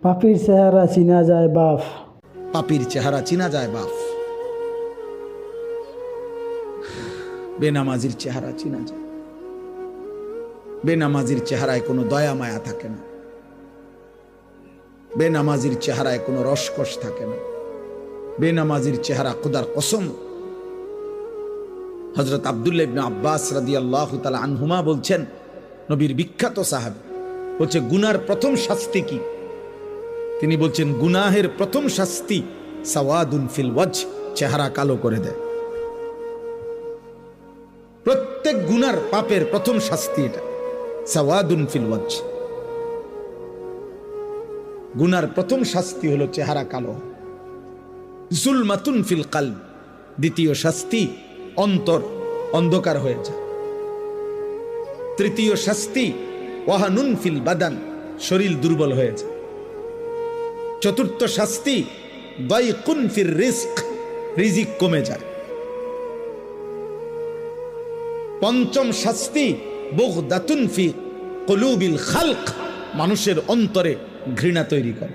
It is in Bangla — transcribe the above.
পাপির চেহারা চিনা যায় বাপ। পাপীর চেহারা চিনা যায় বাপ, বেনামাজির চেহারা চিনা যায়। বেনামাজির চেহারায় কোনো দয়া মায়া থাকে না, বেনামাজির চেহারায় কোনো রসকস থাকে না, বেনামাজির চেহারা খুদার কসম। হযরত আব্দুল্লাহ ইবনে আব্বাস রাদিয়াল্লাহু তাআলা আনহুমা বলছেন, নবীর বিখ্যাত সাহাবী, বলছে গুনার প্রথম শাস্তি কি? তিনি বলছেন গুনাহের প্রথম শাস্তি সাওয়াদুন ফিল ওয়াজহ, চেহারা কালো করে দেয়। প্রত্যেক গুনার পাপের প্রথম শাস্তি এটা, সাওয়াদুন ফিল ওয়াজহ। গুনার প্রথম শাস্তি হলো চেহারা কালো। জুলমাতুন ফিল কলব, দ্বিতীয় শাস্তি অন্তর অন্ধকার হয়ে যায়। তৃতীয় শাস্তি ওয়াহানুন ফিল বাদান, শরীর দুর্বল হয়ে যায়। চতুর্থ শাস্তি দাইকুন ফির রিজক, রিজিক কমে যায়। পঞ্চম শাস্তি বুগদাতুন ফি কুলুবিল খালক, মানুষের অন্তরে ঘৃণা তৈরি করে।